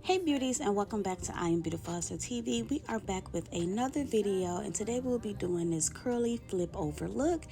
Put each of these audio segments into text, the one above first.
Hey beauties, and welcome back to IAmBeautifulHustlerTV. We are back with another video, and today we'll be doing this curly flip over look.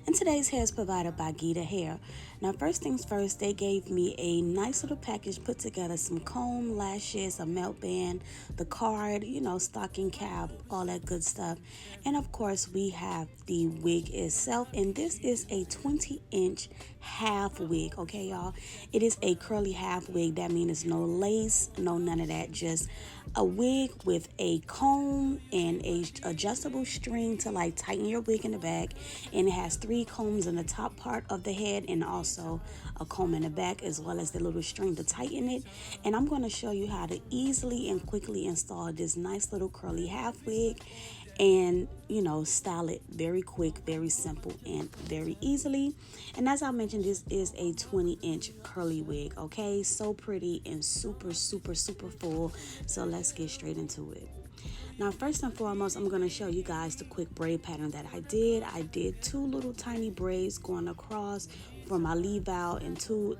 And today's hair is provided by Geeta Hair. Now first things first, they gave me a nice little package put together: some comb, lashes, a melt band, the card, stocking cap, all that good stuff. And of course we have the wig itself, and this is a 20-inch half wig. Okay y'all, it is a curly half wig. That means it's no lace, none of that, just a wig with a comb and a adjustable string to like tighten your wig in the back. And it has 3 combs in the top part of the head and also a comb in the back, as well as the little string to tighten it. And I'm going to show you how to easily and quickly install this nice little curly half wig and style it very quick, very simple, and very easily. And as I mentioned, this is a 20-inch curly wig. Okay, so pretty and super full. So let's get straight into it. Now first and foremost, I'm going to show you guys the quick braid pattern that I did. I did 2 little tiny braids going across for my leave out, and two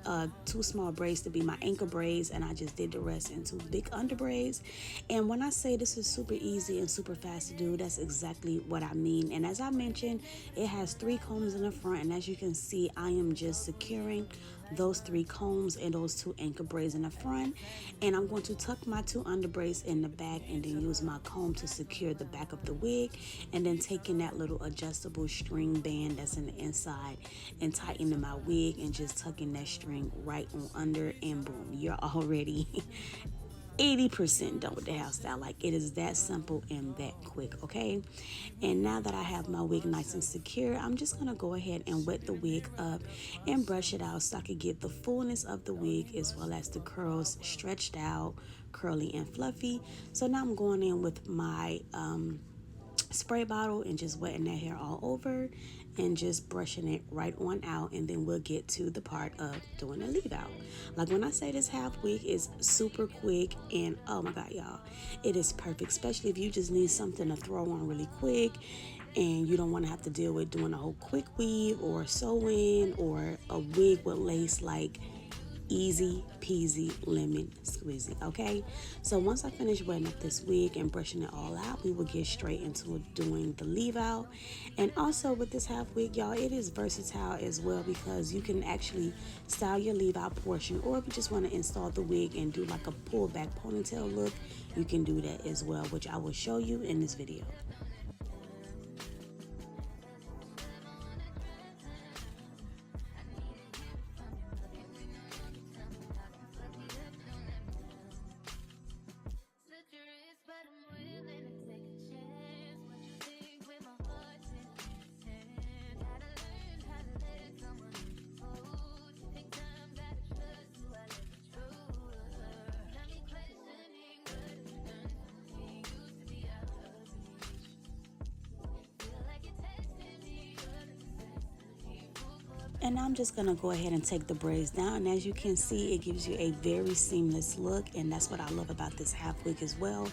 small braids to be my anchor braids, and I just did the rest into big under braids. And when I say this is super easy and super fast to do, that's exactly what I mean. And as I mentioned, it has 3 combs in the front, and as you can see, I am just securing those 3 combs and those 2 anchor braids in the front, and I'm going to tuck my 2 under braids in the back and then use my comb to secure the back of the wig, and then taking that little adjustable string band that's in the inside and tightening my wig and just tucking that string right on under, and boom, you're already 80% done with the hairstyle. Like, it is that simple and that quick. Okay, and now that I have my wig nice and secure, I'm just gonna go ahead and wet the wig up and brush it out so I can get the fullness of the wig as well as the curls stretched out, curly and fluffy. So now I'm going in with my spray bottle and just wetting that hair all over and just brushing it right on out, and then we'll get to the part of doing the leave out. Like, when I say this half wig is super quick, and oh my god y'all, it is perfect, especially if you just need something to throw on really quick and you don't want to have to deal with doing a whole quick weave or sew-in or a wig with lace. Like, easy peasy lemon squeezy. Okay, so once I finish wetting up this wig and brushing it all out, we will get straight into doing the leave out. And also with this half wig, y'all, it is versatile as well, because you can actually style your leave out portion, or if you just want to install the wig and do like a pull back ponytail look, you can do that as well, which I will show you in this video. And now I'm just going to go ahead and take the braids down. And as you can see, it gives you a very seamless look. And that's what I love about this half wig as well.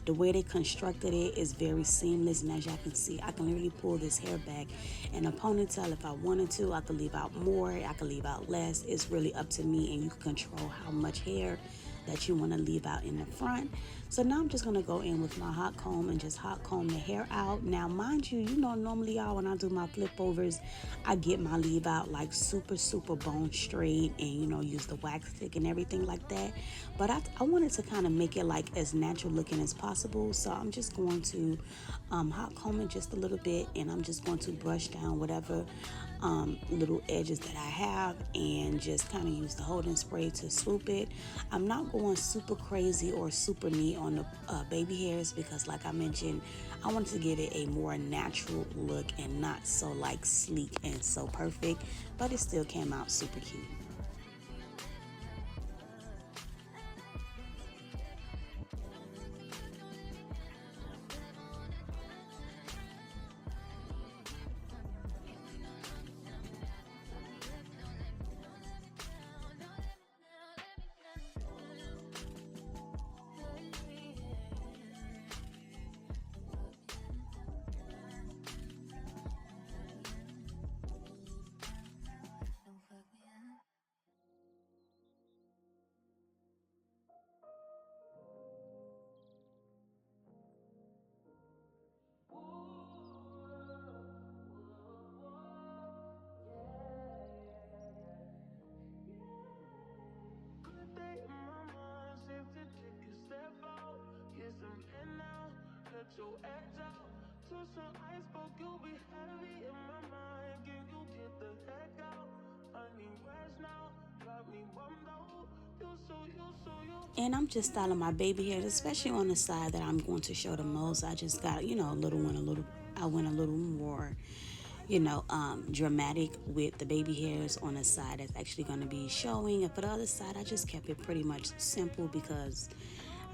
The way they constructed it is very seamless. And as y'all can see, I can literally pull this hair back in a ponytail if I wanted to. I could leave out more, I could leave out less. It's really up to me, and you can control how much hair that you want to leave out in the front. So now I'm just going to go in with my hot comb and just hot comb the hair out. Now mind you, normally y'all, when I do my flip overs, I get my leave out like super bone straight, and use the wax stick and everything like that. But I wanted to kind of make it like as natural looking as possible, so I'm just going to hot comb it just a little bit, and I'm just going to brush down whatever little edges that I have, and just kind of use the holding spray to swoop it. I'm not going super crazy or super neat on the baby hairs, because like I mentioned, I wanted to give it a more natural look and not so like sleek and so perfect, but it still came out super cute. your edge out. To some iceberg, you'll be heavy in my mind. Can you get the heck out? I need rest now. Got me bummed out. And I'm just styling my baby hairs, especially on the side that I'm going to show the most. I just got, you know, I went a little more, dramatic with the baby hairs on the side that's actually going to be showing. And for the other side, I just kept it pretty much simple because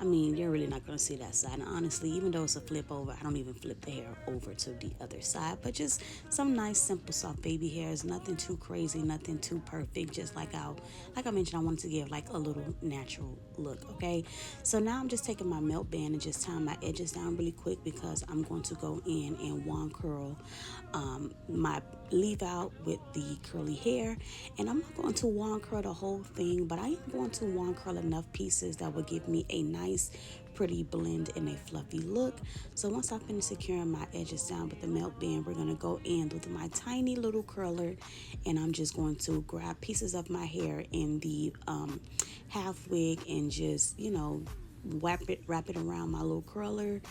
I mean, you're really not going to see that side. And honestly, even though it's a flip over, I don't even flip the hair over to the other side. But just some nice, simple, soft baby hairs. Nothing too crazy, nothing too perfect. Just like I mentioned, I wanted to give like a little natural look, okay? So now I'm just taking my melt band and just tying my edges down really quick because I'm going to go in and wand curl my leave out with the curly hair. And I'm not going to wand curl the whole thing, but I am going to wand curl enough pieces that will give me a nice pretty blend and a fluffy look. So once I finish securing my edges down with the melt band, we're going to go in with my tiny little curler, and I'm just going to grab pieces of my hair in the half wig and just, wrap it around my little curler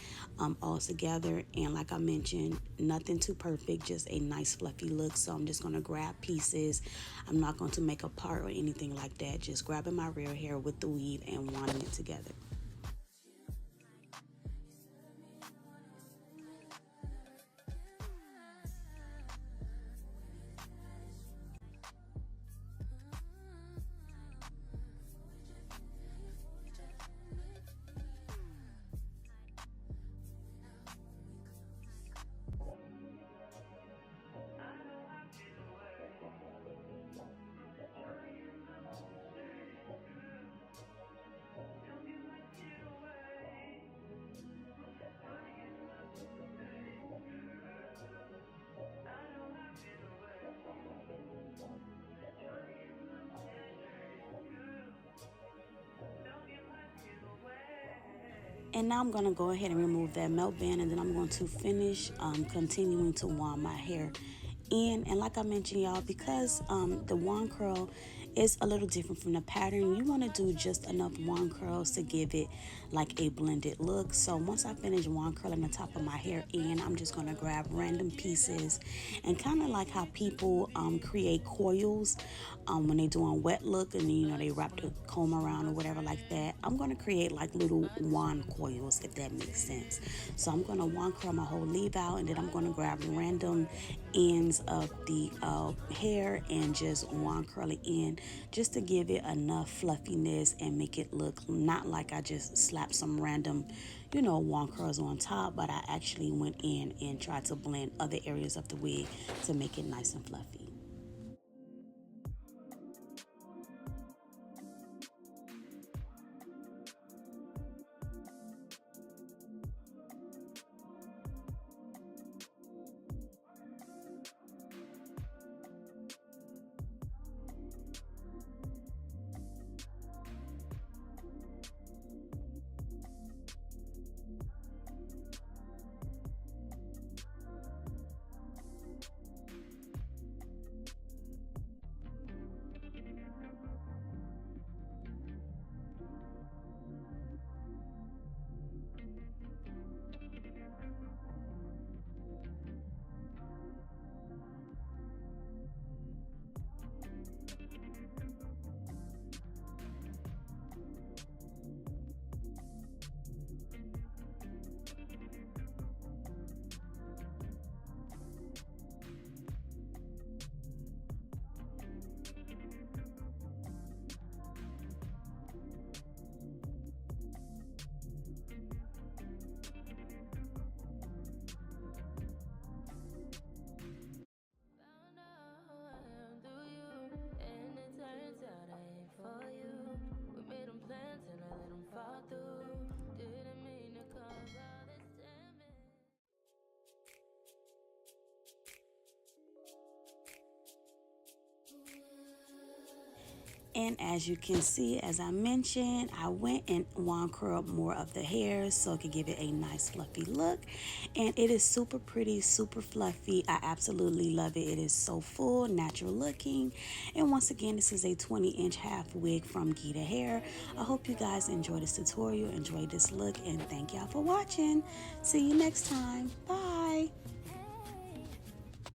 all together. And like I mentioned, nothing too perfect, just a nice fluffy look. So I'm just going to grab pieces. I'm not going to make a part or anything like that, just grabbing my real hair with the weave and winding it together. And now I'm going to go ahead and remove that melt band, and then I'm going to finish continuing to wand my hair in. And like I mentioned, y'all, because the wand curl is a little different from the pattern, you want to do just enough wand curls to give it like a blended look. So once I finish wand curling the top of my hair in, I'm just going to grab random pieces and kind of like how people create coils when they doing wet look, and they wrap the comb around or whatever like that. I'm going to create like little wand coils, if that makes sense. So I'm going to wand curl my whole leave out, and then I'm going to grab random ends of the hair and just wand curl it in, just to give it enough fluffiness and make it look not like I just slapped some random wand curls on top, but I actually went in and tried to blend other areas of the wig to make it nice and fluffy. And as you can see, as I mentioned, I went and wand curled more of the hair so it could give it a nice fluffy look. And it is super pretty, super fluffy. I absolutely love it. It is so full, natural looking. And once again, this is a 20-inch half wig from Geeta Hair. I hope you guys enjoy this tutorial, enjoy this look, and thank y'all for watching. See you next time. Bye.